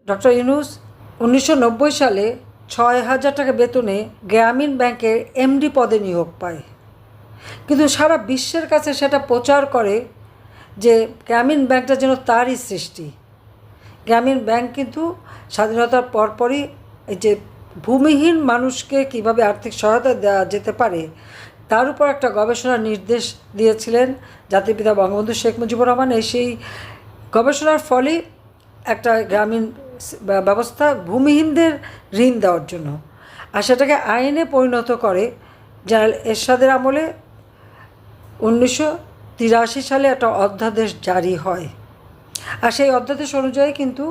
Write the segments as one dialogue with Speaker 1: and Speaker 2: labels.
Speaker 1: Doctor Yunus 1990 সালে 6,000 টাকা বেতনে গ্রামীণ ব্যাংকের এমডি পদে নিয়োগ পায়, কিন্তু সারা বিশ্বের কাছে সেটা প্রচার করে যে গ্রামীণ ব্যাংকটা যেন তারই সৃষ্টি। গ্রামীণ ব্যাংক কিন্তু স্বাধীনতার পরপরই এই যে ভূমিহীন মানুষকে কিভাবে আর্থিক সহায়তা দেওয়া যেতে পারে তার উপর একটা গবেষণার নির্দেশ দিয়েছিলেন জাতির পিতা বঙ্গবন্ধু শেখ মুজিবুর রহমান। সেই গবেষণার ফলে একটা গ্রামীণ ব্যবস্থা ভূমিহীনদের ঋণ দেওয়ার জন্য, আর সেটাকে আইনে পরিণত করে জেনারেল এরশাদের আমলে 1983 সালে একটা অধ্যাদেশ জারি হয়। আর সেই অধ্যাদেশ অনুযায়ী কিন্তু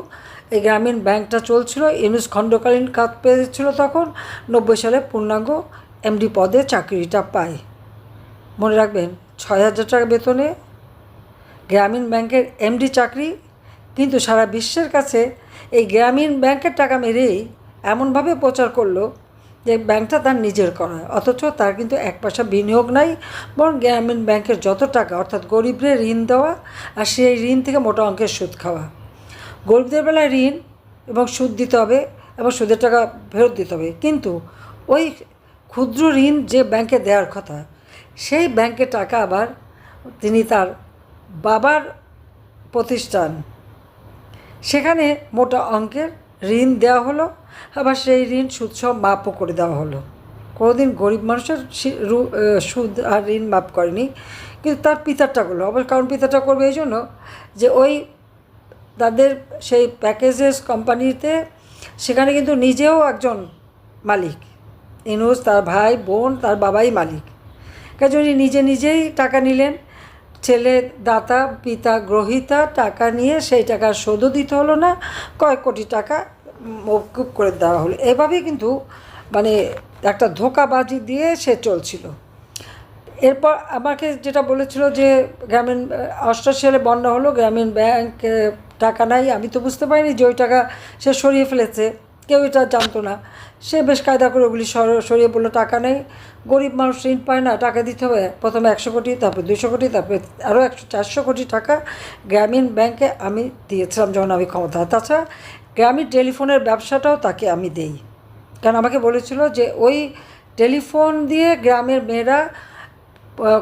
Speaker 1: এই গ্রামীণ ব্যাংকটা চলছিল। ইউনূস খণ্ডকালীন কাজ পেয়েছিল, তখন 90 সালে পূর্ণাঙ্গ এমডি পদে চাকরিটা পায়। মনে রাখবেন, 6,000 টাকা বেতনে গ্রামীণ ব্যাংকের এমডি চাকরি, কিন্তু সারা বিশ্বের কাছে এই গ্রামীণ ব্যাংকের টাকা মেরেই এমনভাবে প্রচার করলো যে ব্যাংকটা তার নিজের করা, অথচ তার কিন্তু এক পয়সা বিনিয়োগ নাই, বরং গ্রামীণ ব্যাংকের যত টাকা অর্থাৎ গরিবদের ঋণ দেওয়া আর সেই ঋণ থেকে মোটা অঙ্কের সুদ খাওয়া। গরিবদের বেলায় ঋণ এবং সুদ দিতে হবে এবং সুদের টাকা ফেরত দিতে হবে, কিন্তু ওই ক্ষুদ্র ঋণ যে ব্যাংকে দেওয়ার কথা সেই ব্যাংকের টাকা আবার তিনি তার বাবার প্রতিষ্ঠান, সেখানে মোটা অঙ্কের ঋণ দেওয়া হলো, আবার সেই ঋণ সুদসহ মাপও করে দেওয়া হলো। কোনোদিন গরিব মানুষের সুদ আর ঋণ মাপ করেনি, কিন্তু তার পিতারটা করলো। অবশ্য কারণ পিতারটা করবে এই জন্য যে ওই তাদের সেই প্যাকেজেস কোম্পানিতে সেখানে কিন্তু নিজেও একজন মালিক। ইউনূস, তার ভাই বোন, তার বাবাই মালিক। কাজে উনি নিজেই টাকা নিলেন, ছেলে দাতা পিতা গ্রহীতা, টাকা নিয়ে সেই টাকার শোধও দিতে হলো না, কয়েক কোটি টাকা মওকুফ করে দেওয়া হলো। এভাবেই কিন্তু মানে একটা ধোঁকাবাজি দিয়ে সে চলছিল। এরপর আমাকে যেটা বলেছিল যে গ্রামীণ 88 সালে বন্যা হলো, গ্রামীণ ব্যাংক টাকা নাই। আমি তো বুঝতে পারিনি যে ওই টাকা সে সরিয়ে ফেলেছে, কেউ এটা জানতো না। সে বেশ কায়দা করে ওগুলি সরিয়ে বললো টাকা নেই, গরিব মানুষ ঋণ পায় না, টাকা দিতে হবে। প্রথমে 100 কোটি, তারপর 200 কোটি, তারপরে আরও 400 কোটি টাকা গ্রামীণ ব্যাংকে আমি দিয়েছিলাম যখন আমি ক্ষমতা। তাছাড়া গ্রামীণ টেলিফোনের ব্যবসাটাও তাকে আমি দেই, কারণ আমাকে বলেছিল যে ওই টেলিফোন দিয়ে গ্রামের মেয়েরা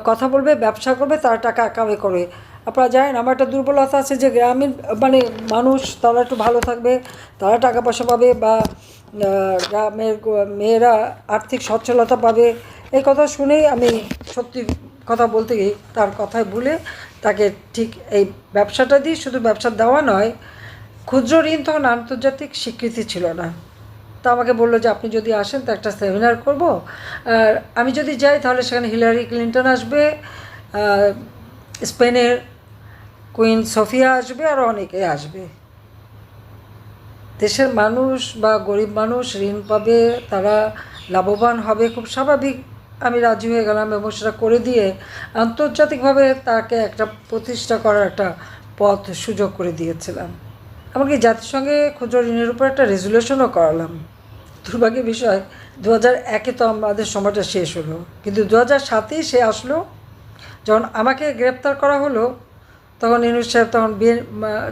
Speaker 1: কথা বলবে, ব্যবসা করবে, তারা টাকা কামাই করবে। আপনারা জানেন আমার একটা দুর্বলতা আছে যে গ্রামীণ মানে মানুষ তারা একটু ভালো থাকবে, তারা টাকা পয়সা পাবে, বা গ্রামের মেয়েরা আর্থিক সচ্ছলতা পাবে। এই কথা শুনেই আমি সত্যি কথা বলতে গিয়ে তার কথায় ভুলে তাকে ঠিক এই ব্যবসাটা দিই। শুধু ব্যবসা দেওয়া নয়, ক্ষুদ্র ঋণ তখন আন্তর্জাতিক স্বীকৃতি ছিল না। তা আমাকে বললো যে আপনি যদি আসেন তো একটা সেমিনার করব, আর আমি যদি যাই তাহলে সেখানে হিলারি ক্লিন্টন আসবে, স্পেনের কুইন সোফিয়া আসবে, আরও অনেকে আসবে। দেশের মানুষ বা গরিব মানুষ ঋণ পাবে, তারা লাভবান হবে, খুব স্বাভাবিক। আমি রাজি হয়ে গেলাম এবং সেটা করে দিয়ে আন্তর্জাতিকভাবে তাকে একটা প্রতিষ্ঠা করার একটা পথ সুযোগ করে দিয়েছিলাম। এমনকি জাতিসংঘে ক্ষুদ্র ঋণের উপর একটা রেজুলেশনও করালাম। দুর্ভাগ্যের বিষয় 2001-এ তো আমাদের সময়টা শেষ হলো, কিন্তু 2007-এই সে আসলো। যখন আমাকে গ্রেপ্তার করা হলো তখন ইউনূস সাহেব তখন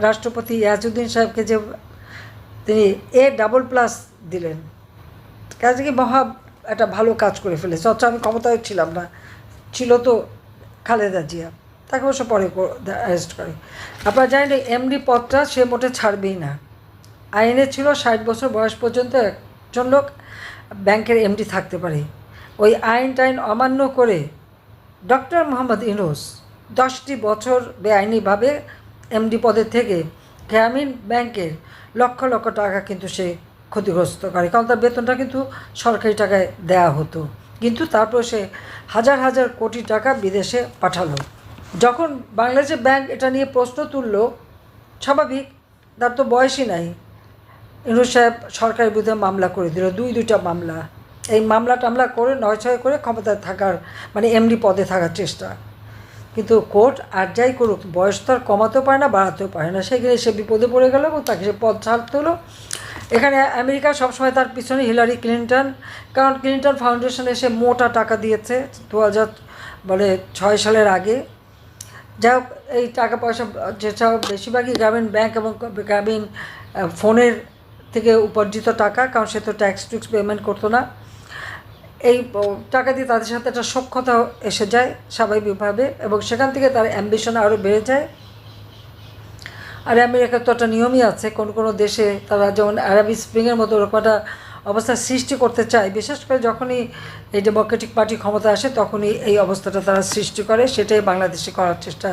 Speaker 1: রাষ্ট্রপতি ইয়াজউদ্দিন সাহেবকে যে তিনি A++ দিলেন, কাজে কি মহা একটা ভালো কাজ করে ফেলেছে। অথচ আমি ক্ষমতায় ছিলাম না, ছিল তো খালেদা জিয়া, তাকে অবশ্য পরে অ্যারেস্ট করে। আপনারা জানেন এই এমডি পদটা সে মোটে ছাড়বেই না। আইনে ছিল 60 বছর বয়স পর্যন্ত একজন লোক ব্যাংকের এমডি থাকতে পারে। ওই টাইন অমান্য করে ডক্টর মোহাম্মদ ইউনূস 10টি বছর বেআইনিভাবে এমডি পদের থেকে গ্রামীণ ব্যাংকের লক্ষ লক্ষ টাকা কিন্তু সে ক্ষতিগ্রস্ত করে, কারণ তার বেতনটা কিন্তু সরকারি টাকায় দেয়া হতো। কিন্তু তারপর সে হাজার হাজার কোটি টাকা বিদেশে পাঠালো। যখন বাংলাদেশের ব্যাংক এটা নিয়ে প্রশ্ন তুলল, স্বাভাবিক, তার তো বয়সই নাই, ইউনূস সাহেব সরকারের বিরুদ্ধে মামলা করে দিল, দুইটা মামলা। এই মামলা টামলা করে 9-6 করে ক্ষমতায় থাকার মানে এমডি পদে থাকার চেষ্টা। কিন্তু কোর্ট আর যাই করুক, বয়স তো আর কমাতেও পারে না, বাড়াতেও পারে না। সেখানে সে বিপদে পড়ে গেল এবং তাকে সে পদ ছাড়তে হলো। এখানে আমেরিকা সবসময় তার পিছনে হিলারি ক্লিন্টন, কারণ ক্লিন্টন ফাউন্ডেশনে সে মোটা টাকা দিয়েছে 2006 সালের আগে। যাই হোক, এই টাকা পয়সা যেসব বেশিরভাগই গ্রামীণ ব্যাংক এবং গ্রামীণ ফোনের থেকে উপার্জিত টাকা, কারণ সে তো ট্যাক্স পেমেন্ট করতো না, এই টাকা দিয়ে তাদের সাথে একটা সখ্যতা এসে যায় স্বাভাবিকভাবে, এবং সেখান থেকে তার অ্যাম্বিশন আরও বেড়ে যায়। আর আমেরিকার তো একটা নিয়মই আছে, কোনো দেশে তারা যেমন আরবি স্প্রিংয়ের মতো ওরকম একটা অবস্থা সৃষ্টি করতে চায়, বিশেষ করে যখনই এই ডেমোক্রেটিক পার্টি ক্ষমতা আসে তখনই এই অবস্থাটা তারা সৃষ্টি করে। সেটাই বাংলাদেশে করার চেষ্টা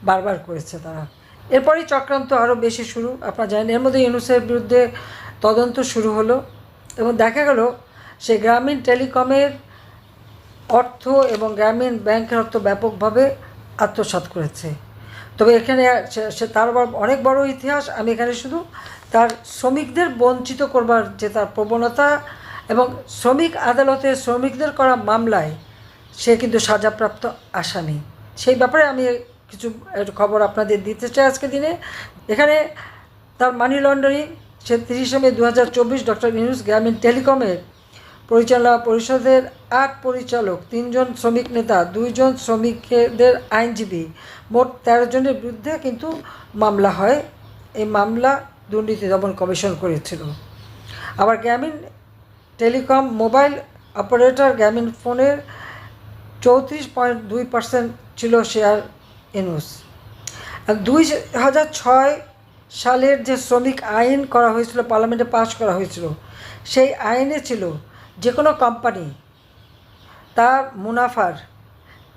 Speaker 1: বারবার করেছে তারা। এরপরই চক্রান্ত আরও বেশি শুরু, আপনারা জানেন। এর মধ্যে ইউনূসের বিরুদ্ধে তদন্ত শুরু হলো এবং দেখা গেল সে গ্রামীণ টেলিকমের অর্থ এবং গ্রামীণ ব্যাংকের অর্থ ব্যাপকভাবে আত্মসাৎ করেছে। তবে এখানে সে তার অনেক বড় ইতিহাস। আমি এখানে শুধু তার শ্রমিকদের বঞ্চিত করবার যে তার প্রবণতা, এবং শ্রমিক আদালতে শ্রমিকদের করা মামলায় সে কিন্তু সাজাপ্রাপ্ত আসামি, সেই ব্যাপারে আমি কিছু খবর আপনাদের দিতে চাই আজকে দিনে। এখানে তার মানি লন্ডারিং, সে 30 মে 2024 ডক্টর ইউনূস গ্রামীণ টেলিকমের পরিচালনা পরিষদের 8 পরিচালক, 3 জন শ্রমিক নেতা, 2 জন শ্রমিকদের আইনজীবী, মোট 13 জনের বিরুদ্ধে কিন্তু মামলা হয়। এই মামলা দুর্নীতি দমন কমিশন করেছিল। আবার গ্রামীণ টেলিকম মোবাইল অপারেটর গ্রামীণ ফোনের 34.2% ছিল শেয়ার ইউনূস। 2006 সালের যে শ্রমিক আইন করা হয়েছিল, পার্লামেন্টে পাস করা হয়েছিল, সেই আইনে ছিল যে কোনো কোম্পানি তার মুনাফার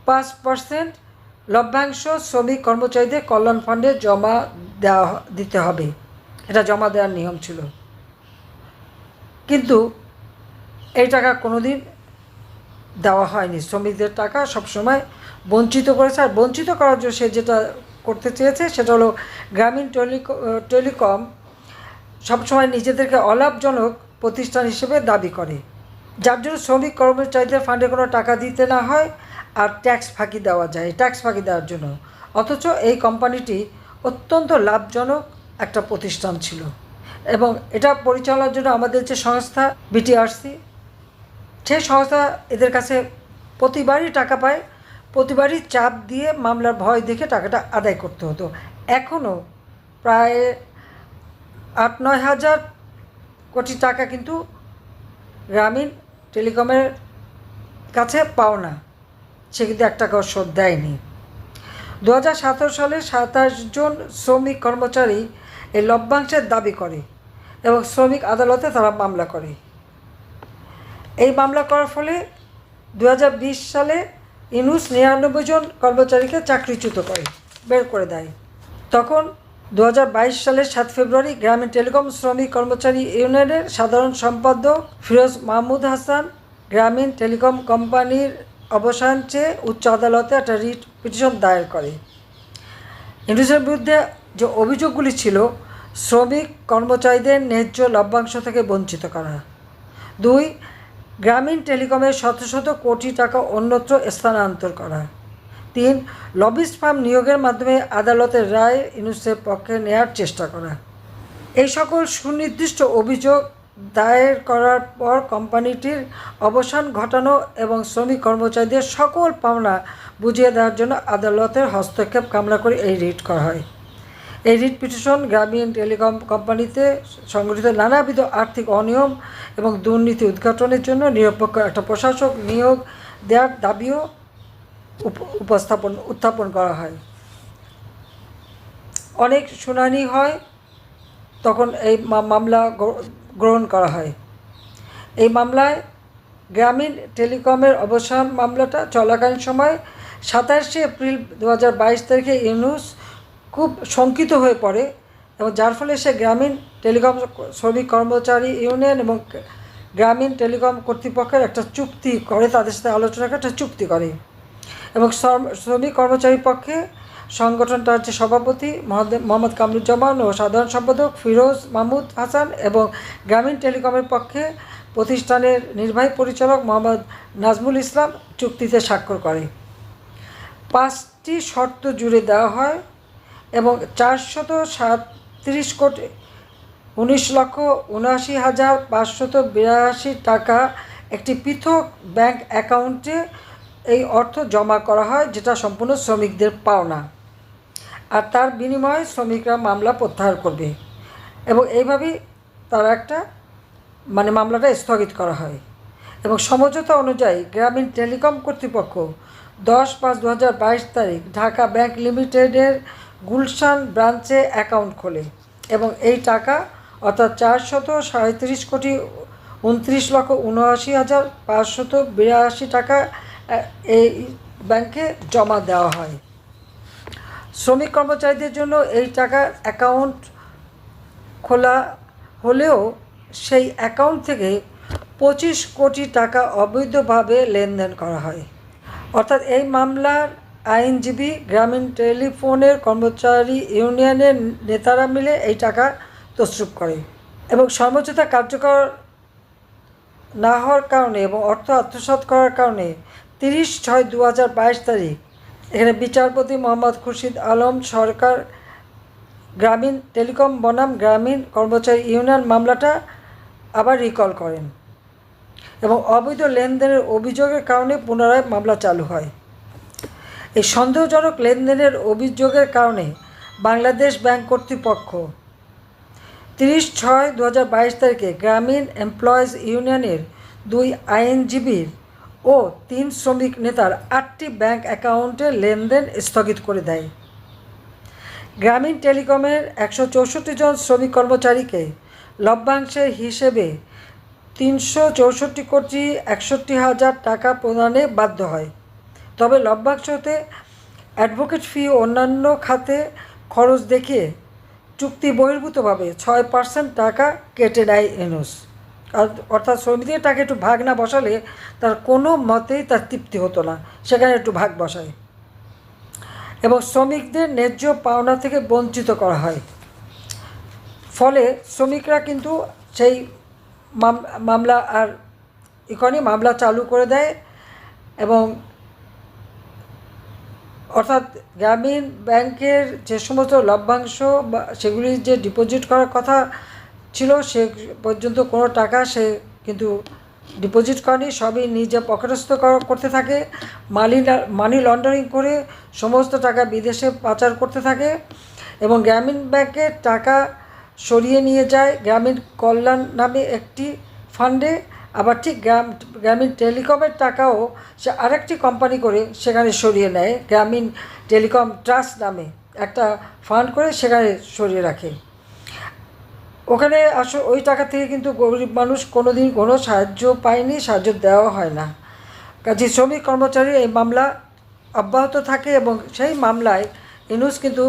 Speaker 1: 5% লভ্যাংশ শ্রমিক কর্মচারীদের কল্যাণ ফান্ডে জমা দিতে হবে, এটা জমা দেওয়ার নিয়ম ছিল। কিন্তু এই টাকা কোনোদিন দেওয়া হয়নি। শ্রমিকদের টাকা সবসময় বঞ্চিত করেছে। আর বঞ্চিত করার জন্য সে যেটা করতে চেয়েছে সেটা হলো গ্রামীণ টেলিকম সবসময় নিজেদেরকে অলাভজনক প্রতিষ্ঠান হিসেবে দাবি করে, যার জন্য শ্রমিক কর্মচারীদের ফান্ডে কোনো টাকা দিতে না হয় আর ট্যাক্স ফাঁকি দেওয়া যায়, ট্যাক্স ফাঁকি দেওয়ার জন্য। অথচ এই কোম্পানিটি অত্যন্ত লাভজনক একটা প্রতিষ্ঠান ছিল, এবং এটা পরিচালনার জন্য আমাদের যে সংস্থা বিটিআরসি, সেই সংস্থা এদের কাছে প্রতিবারই টাকা পায়, প্রতিবারই চাপ দিয়ে মামলার ভয় দেখে টাকাটা আদায় করতে হতো। এখনও প্রায় 8-9 হাজার কোটি টাকা কিন্তু গ্রামীণ টেলিকমের কাছে পাওনা, সে কিন্তু 1 টাকাও শোধ দেয়নি। 2017 সালে 27 জন শ্রমিক কর্মচারী এই লভ্যাংশের দাবি করে এবং শ্রমিক আদালতে তারা মামলা করে। এই মামলা করার ফলে 2020 সালে ইউনূস 99 জন কর্মচারীকে চাকরিচ্যুত করে, বের করে দেয়। তখন 2022 সালের 7 ফেব্রুয়ারি গ্রামীণ টেলিকম শ্রমিক কর্মচারী ইউনিয়নের সাধারণ সম্পাদক ফিরোজ মাহমুদ হাসান গ্রামীণ টেলিকম কোম্পানির অবসান চেয়ে উচ্চ আদালতে একটা রিট পিটিশন দায়ের করে। ইউনূসের বিরুদ্ধে যে অভিযোগগুলি ছিল, শ্রমিক কর্মচারীদের ন্যায্য লভ্যাংশ থেকে বঞ্চিত করা, 2, গ্রামীণ টেলিকমের শত শত কোটি টাকা অন্যত্র স্থানান্তর করা, 3, লবিস্ট ফার্ম নিয়োগের মাধ্যমে আদালতের রায় ইউনূসের পক্ষে নেয়ার চেষ্টা করা। এই সকল সুনির্দিষ্ট অভিযোগ দায়ের করার পর কোম্পানিটির অবসান ঘটানো এবং শ্রমিক কর্মচারীদের সকল পাওনা বুঝিয়ে দেওয়ার জন্য আদালতের হস্তক্ষেপ কামনা করে এই রিট করা হয়। এই রিট পিটিশন গ্রামীণ টেলিকম কোম্পানিতে সংগঠিত নানাবিধ আর্থিক অনিয়ম এবং দুর্নীতি উদ্ঘাটনের জন্য নিরপেক্ষ একটা প্রশাসক নিয়োগ দেওয়ার দাবিও উত্থাপন করা হয়। অনেক শুনানি হয়, তখন এই মামলা গ্রহণ করা হয়। এই মামলায় গ্রামীণ টেলিকমের অবসান মামলাটা চলাকালীন সময় 27 এপ্রিল 2022 তারিখে ইউনূস খুব শঙ্কিত হয়ে পড়ে, এবং যার ফলে সে গ্রামীণ টেলিকম শ্রমিক কর্মচারী ইউনিয়ন এবং গ্রামীণ টেলিকম কর্তৃপক্ষের একটা চুক্তি করে, তাদের সাথে আলোচনা করে একটা চুক্তি করে, এবং শ্রমিক কর্মচারী পক্ষে সংগঠনটার যে সভাপতি মোহাম্মদ কামরুজ্জামান ও সাধারণ সম্পাদক ফিরোজ মাহমুদ হাসান এবং গ্রামীণ টেলিকমের পক্ষে প্রতিষ্ঠানের নির্বাহী পরিচালক মোহাম্মদ নাজমুল ইসলাম চুক্তিতে স্বাক্ষর করে। 5টি শর্ত জুড়ে দেওয়া হয় এবং 437,19,79,582 টাকা একটি পৃথক ব্যাংক অ্যাকাউন্টে এই অর্থ জমা করা হয়, যেটা সম্পূর্ণ শ্রমিকদের পাওনা, আর তার বিনিময়ে শ্রমিকরা মামলা প্রত্যাহার করবে। এবং এইভাবেই তার একটা মামলাটা স্থগিত করা হয় এবং সমঝোতা অনুযায়ী গ্রামীণ টেলিকম কর্তৃপক্ষ 10/5/2022 তারিখ ঢাকা ব্যাংক লিমিটেডের গুলশান ব্রাঞ্চে অ্যাকাউন্ট খোলে এবং এই টাকা অর্থাৎ 437,29,79,582 টাকা এই ব্যাংকে জমা দেওয়া হয়। শ্রমিক কর্মচারীদের জন্য এই টাকার অ্যাকাউন্ট খোলা হলেও সেই অ্যাকাউন্ট থেকে 25 কোটি টাকা অবৈধভাবে লেনদেন করা হয়। অর্থাৎ এই মামলার আইনজীবী গ্রামীণ টেলিফোনের কর্মচারী ইউনিয়নের নেতারা মিলে এই টাকা তছরূপ করে এবং সমঝোতা কার্যকর না হওয়ার কারণে এবং অর্থ আত্মসাৎ করার কারণে 30/6/2022 তারিখ এখানে বিচারপতি মোহাম্মদ খুরশিদ আলম সরকার গ্রামীণ টেলিকম বনাম গ্রামীণ কর্মচারী ইউনিয়ন মামলাটা আবার রিকল করেন এবং অবৈধ লেনদেনের অভিযোগের কারণে পুনরায় মামলা চালু হয়। এই সন্দেহজনক লেনদেনের অভিযোগের কারণে বাংলাদেশ ব্যাংক কর্তৃপক্ষ 30/6/2022 তারিখে গ্রামীণ এমপ্লয়িজ ইউনিয়নের 2 আইনজীবীর ও 3 শ্রমিক নেতার 8টি ব্যাংক অ্যাকাউন্টের লেনদেন স্থগিত করে দেয়। গ্রামীণ টেলিকমের 164 জন শ্রমিক কর্মচারীকে লভ্যাংশের হিসেবে 364,61,00,000 টাকা প্রদানে বাধ্য হয়। তবে লভ্যাংশ হতে অ্যাডভোকেট ফি ও অন্যান্য খাতে খরচ দেখিয়ে চুক্তি বহির্ভূতভাবে 6% টাকা কেটে নেয় ইউনুস। অর্থাৎ শ্রমিকদের টাকা একটু ভাগ না বসালে তার কোনো মতেই তার তৃপ্তি হতো না, সেখানে একটু ভাগ বসায় এবং শ্রমিকদের ন্যায্য পাওনা থেকে বঞ্চিত করা হয়। ফলে শ্রমিকরা কিন্তু সেই মামলা আর মামলা চালু করে দেয় এবং অর্থাৎ গ্রামীণ ব্যাংকের যে সমস্ত লভ্যাংশ বা সেগুলি যে ডিপোজিট করার কথা ছিল সে পর্যন্ত কোনো টাকা সে কিন্তু ডিপোজিট করেনি, সবই নিজে পকেটস্থ করতে থাকে, মানি লন্ডারিং করে সমস্ত টাকা বিদেশে পাচার করতে থাকে এবং গ্রামীণ ব্যাংকের টাকা সরিয়ে নিয়ে যায় গ্রামীণ কল্যাণ নামে একটি ফান্ডে। আবার ঠিক গ্রামীণ টেলিকমের টাকাও সে আরেকটি কোম্পানি করে সেখানে সরিয়ে নেয়, গ্রামীণ টেলিকম ট্রাস্ট নামে একটা ফান্ড করে সেখানে সরিয়ে রাখে। ওখানে ওই টাকা থেকে কিন্তু গরিব মানুষ কোনো দিন কোনো সাহায্য পায়নি, সাহায্য দেওয়া হয় না। কাজে শ্রমিক কর্মচারী এই মামলা অব্যাহত থাকে এবং সেই মামলায় ইউনুস কিন্তু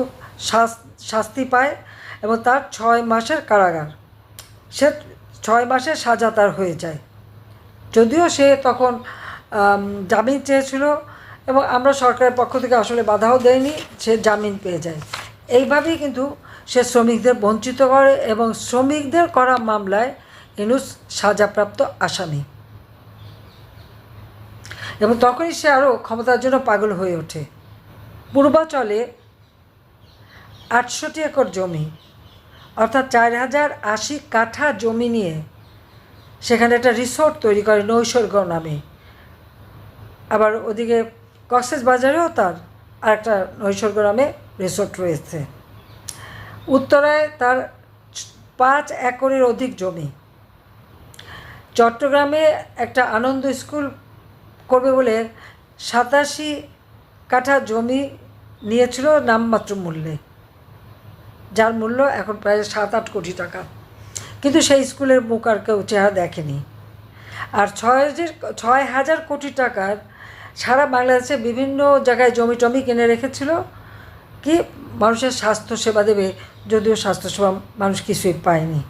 Speaker 1: শাস্তি পায় এবং তার 6 মাসের কারাগার, সে 6 মাসের সাজা তার হয়ে যায়। যদিও সে তখন জামিন চেয়েছিল এবং আমরা সরকারের পক্ষ থেকে আসলে বাধাও দেয়নি, সে জামিন পেয়ে যায়। এইভাবেই কিন্তু সে শ্রমিকদের বঞ্চিত করে এবং শ্রমিকদের করা মামলায় ইউনুস সাজাপ্রাপ্ত আসামি এবং তখনই সে আরও ক্ষমতার জন্য পাগল হয়ে ওঠে। পূর্বাচলে 68 একর জমি অর্থাৎ 4080 কাঠা জমি নিয়ে সেখানে একটা রিসোর্ট তৈরি করে নৈসর্গ নামে। আবার ওদিকে কক্সবাজারেও তার আর একটা নৈসর্গ নামে রিসোর্ট রয়েছে। উত্তরায় তার 5 একরের অধিক জমি। চট্টগ্রামে একটা আনন্দ স্কুল করবে বলে 87 কাঠা জমি নিয়েছিল নামমাত্র মূল্যে, যার মূল্য এখন প্রায় 7-8 কোটি টাকা, কিন্তু সেই স্কুলের মুখ আর কেউ চেহারা দেখেনি। আর 6,000 কোটি টাকার সারা বাংলাদেশে বিভিন্ন জায়গায় জমি টমি কিনে রেখেছিল কি মানুষের স্বাস্থ্যসেবা দেবে, যদিও স্বাস্থ্যসেবা মানুষ কিছুই পায়নি।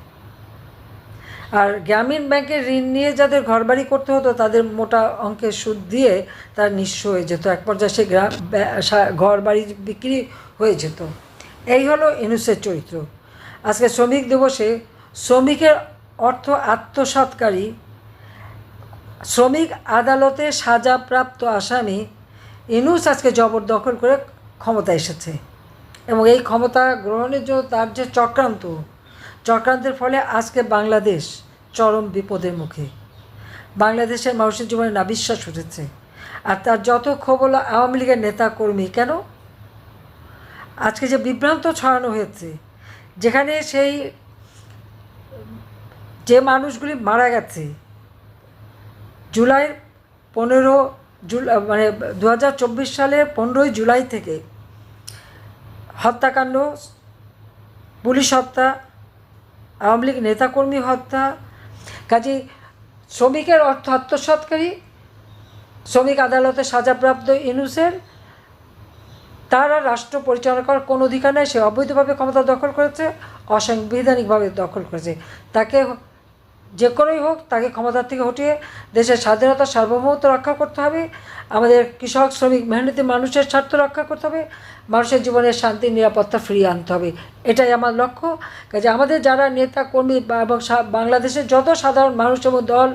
Speaker 1: আর গ্রামীণ ব্যাংকের ঋণ নিয়ে যাদের ঘরবাড়ি করতে হতো তাদের মোটা অঙ্কের সুদ দিয়ে তার নিঃস্ব হয়ে যেত, এক পর্যায়ে সে ঘরবাড়ি বিক্রি হয়ে যেত। এই হলো ইউনুসের চরিত্র। আজকে শ্রমিক দিবসে শ্রমিকের অর্থ আত্মসাৎকারী, শ্রমিক আদালতে সাজাপ্রাপ্ত আসামি ইউনুস আজকে জবরদখল করে ক্ষমতা এসেছে এবং এই ক্ষমতা গ্রহণের জন্য তার যে চক্রান্তের ফলে আজকে বাংলাদেশ চরম বিপদের মুখে। বাংলাদেশের মানুষের জীবনে নাবিশ্বাস উঠেছে আর তার যত ক্ষোভ হলো আওয়ামী লীগের নেতা কর্মী। কেন আজকে যে বিভ্রান্ত ছড়ানো হয়েছে, যেখানে সেই যে মানুষগুলি মারা গেছে জুলাইয়ের 15 জুলাই মানে 2024 সালের 15ই জুলাই থেকে হত্যাকাণ্ড, পুলিশ হত্যা, আওয়ামী লীগ নেতাকর্মী হত্যা, কাজেই শ্রমিকের অর্থ আত্মসাৎকারী, শ্রমিক আদালতে সাজাপ্রাপ্ত ইউনূসের তারা রাষ্ট্র পরিচালনা করার কোনো অধিকার নেই। সে অবৈধভাবে ক্ষমতা দখল করেছে, অসাংবিধানিকভাবে দখল করেছে। তাকে যে করেই হোক তাকে ক্ষমতার থেকে হটিয়ে দেশের স্বাধীনতা সার্বভৌমত্ব রক্ষা করতে হবে। আমাদের কৃষক, শ্রমিক, মেহনতি মানুষের স্বার্থ রক্ষা করতে হবে। মানুষের জীবনের শান্তি, নিরাপত্তা ফিরিয়ে আনতে হবে। এটাই আমার লক্ষ্য। কাজে আমাদের যারা নেতা কর্মী এবং বাংলাদেশের যত সাধারণ মানুষ এবং দল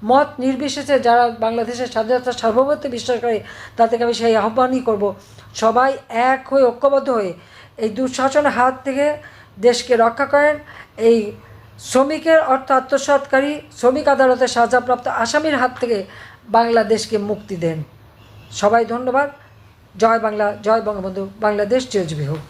Speaker 1: মত নির্বিশেষে যারা বাংলাদেশের স্বাধীনতা সার্বভৌমত্বে বিশ্বাস করে তাদেরকে আমি সেই আহ্বানই করব, সবাই এক হয়ে ঐক্যবদ্ধ হয়ে এই দুঃশাসনের হাত থেকে দেশকে রক্ষা করেন। এই শ্রমিকের অর্থ আত্মসাৎকারী, শ্রমিক আদালতে সাজাপ্রাপ্ত আসামির হাত থেকে বাংলাদেশকে মুক্তি দেন। সবাই ধন্যবাদ। জয় বাংলা, জয় বঙ্গবন্ধু, বাংলাদেশ চিরজীবী হোক।